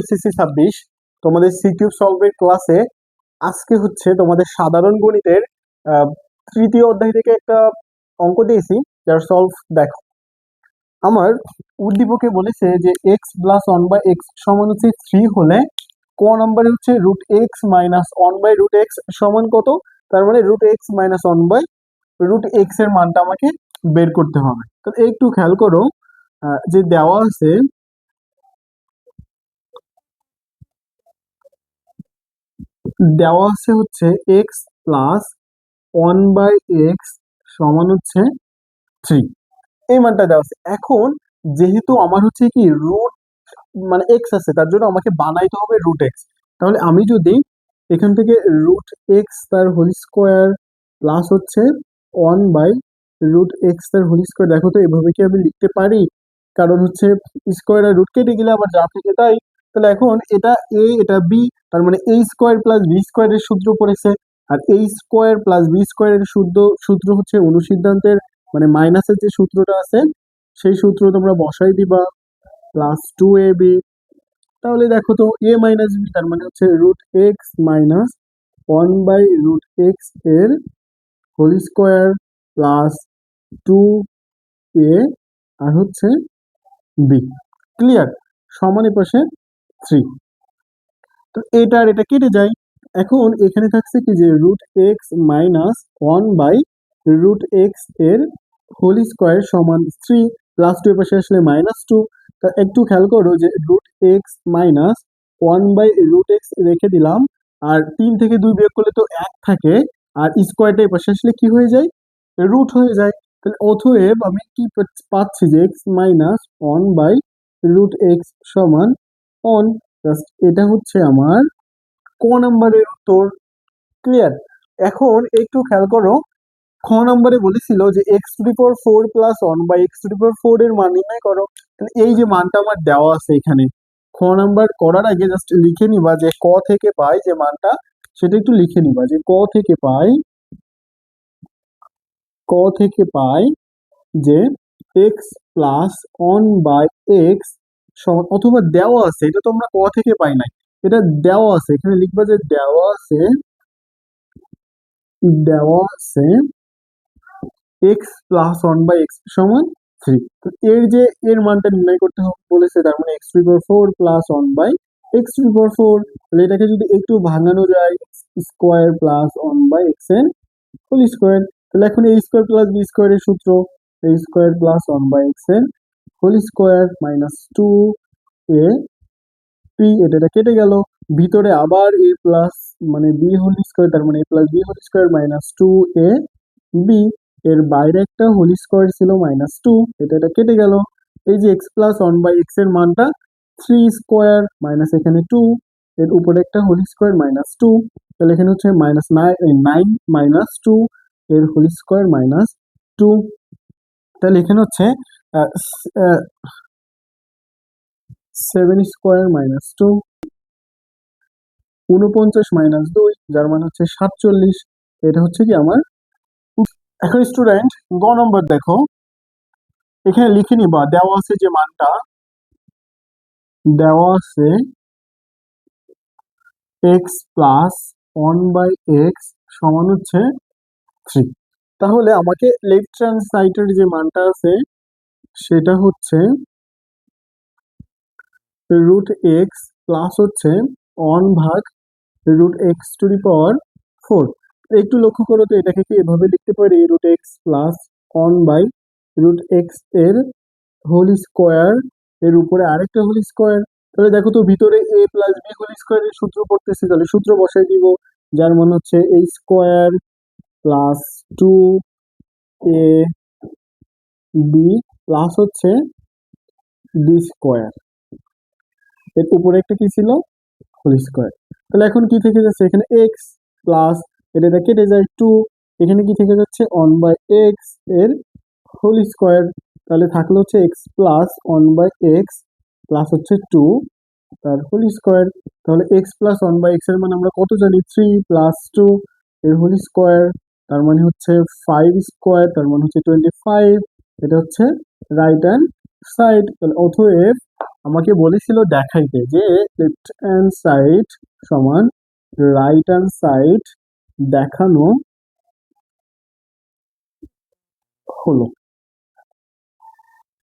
SSC 26 তোমাদের CQ সলভের ক্লাসে আজকে হচ্ছে তোমাদের সাধারণ গণিতের আহ, তৃতীয় অধ্যায় থেকে একটা অঙ্ক দিয়েছি, যার সলভ দেখো। আমার উদ্দীপকে বলেছে যে x plus one by x সমান হচ্ছে 3 হলে ক নম্বরে হচ্ছে root x minus one by root x সমান কত। তার মানে root x minus one by root x এর মানটা আমাকে বের করতে হবে। তো একটু খেয়াল করো, যে দেওয়া আছে হচ্ছে x plus one by x সমান হচ্ছে 3, এই মানটা দেওয়া আছে। এখন যেহেতু আমার হচ্ছে কি রুট মানে এক্স আছে, তার জন্য আমাকে বানাইতে হবে রুট এক্স। তাহলে আমি যদি এখান থেকে রুট এক্স তার হোল স্কোয়ার প্লাস হচ্ছে ওয়ান বাই রুট এক্স তার হোল স্কোয়ার, দেখো তো এভাবে কি আমি লিখতে পারি? কারণ হচ্ছে স্কোয়ার আর রুট কেটে গেলে আবার যা থাকে তাই। তাহলে এখন এটা এ এটা বি, তার মানে এ স্কোয়ার প্লাস বি স্কোয়ারের সূত্র পড়েছে। আর এ স্কোয়ার প্লাস বি স্কোয়ারের সূত্র হচ্ছে অনুসিদ্ধান্তের মানে মাইনাসের যে সূত্রটা আছে সেই সূত্র তোমরা বসাই দিবা, প্লাস 2ab। তাহলে দেখো তো এ মাইনাস বি তার মানে হচ্ছে root x minus one by root x এর হোল স্কোয়ার প্লাস 2a আর হচ্ছে বি। ক্লিয়ার? সমান পাশে 3। তো এটা আর এটা কেটে যায়। এখন এখানে থাকছে কি যে root x minus one by root x এর হোল স্কোয়ার সমান 3, প্লাস 2 এর পাশে আসলে -2। তা একটু খেয়াল করো যে root x minus one by root x রেখে দিলাম, আর 3 থেকে 2 বিয়োগ করলে তো 1 থাকে, আর স্কোয়ারটা এই পাশে আসলে কি হয়ে যায়? রুট হয়ে যায়। তাহলে অতএব আমি কি পাচ্ছি যে x minus one by root x সমান অন। জাস্ট এটা হচ্ছে আমার ক নাম্বারের উত্তর। ক্লিয়ার? এখন একটু খেয়াল করো, খ নম্বরে বলেছিল যে x to the power 4 plus one by x to the power 4 এর মান নির্ণয় করো। তাহলে এই যে মানটা আমার দেওয়া আছে এখানে, খ নাম্বার করার আগে জাস্ট লিখে নিবা যে ক থেকে পাই যে মানটা, সেটা একটু লিখে নিবা যে ক থেকে পাই যে x plus one by x, অথবা দেওয়া আছে, এটা তোমরা ক থেকে পাই নাই, এটা দেওয়া আছে, এখানে লিখবা যে দেওয়া আছে x plus one by x সমান 3। তো এর মানটা নির্ণয় করতে হবে বলেছে, তার মানে x to the power 4 plus one by x to the power 4। তাহলে এটাকে যদি একটু ভাঙানো যায়, square plus one by x এর হোল স্কোয়ার। তাহলে এখন এ স্কোয়ার প্লাস বি স্কোয়ারের সূত্র, a square plus one by x এর whole square minus 2a p, এটা কেটে গেল। ভিতরে আবার এ প্লাস মানে বি হোল স্কোয়ার, তার মানে a plus b whole square minus 2a B, এর বাইরে একটা হোল স্কোয়ার ছিল -2, এটা কেটে গেল। এই যে x plus one by x এর মানটা 3 স্কোয়ার মাইনাস এখানে 2, এর উপরে একটা হোল স্কোয়ার -2, তাহলে এখানে হচ্ছে -9 -2 এর হোল স্কোয়ার -2। তাহলে এখানে হচ্ছে 7 স্কোয়ার -2, 49 -2, যার মানে হচ্ছে 47। এটা হচ্ছে কি আমার। এখন স্টুডেন্ট গ নম্বর দেখো, এখানে লিখে নিবা দেওয়া আছে যে মানটা, দেওয়া আছে x plus one by x সমান হচ্ছে 3। তাহলে আমাকে লেফট হ্যান্ড সাইডের যে মানটা আছে সেটা হচ্ছে রুট এক্স প্লাস হচ্ছে 1 ভাগ root x to the power 4। একটু লক্ষ্য করো তো, এটাকে কি এভাবে লিখতে পারি root x plus 1 by root x এর হোল স্কোয়ার, এর উপরে আরেকটা হোল স্কোয়ার। তাহলে দেখো তো ভিতরে এ প্লাস বি হোল স্কোয়ারের সূত্র পড়তেছে, তাহলে সূত্র বসাই দিব, যার মানে হচ্ছে a square plus 2a b plus হচ্ছে বি স্কোয়ার, এর উপরে একটা কি ছিল হোল স্কোয়ার। তাহলে এখন কি থেকে যাচ্ছে এখানে এক্স প্লাস এটা কেটে যায় 2, এখানে কি থেকে যাচ্ছে 1 বাই এক্স এর হোল স্কোয়ার। তাহলে থাকলো হচ্ছে x plus 1 by x plus হচ্ছে 2 তার হোল স্কোয়ার। তাহলে এক্স প্লাস 1 বাই এক্স এর মানে আমরা কত জানি 3 প্লাস 2 এর হোল স্কোয়ার, তার মানে হচ্ছে 5 স্কোয়ার, তার মানে হচ্ছে 25। এটা হচ্ছে রাইট হ্যান্ড সাইড। তাহলে অতএব আমাকে বলেছিল দেখাইতে যে লেফট হ্যান্ড সাইড সমান রাইট হ্যান্ড সাইড দেখানো হলো।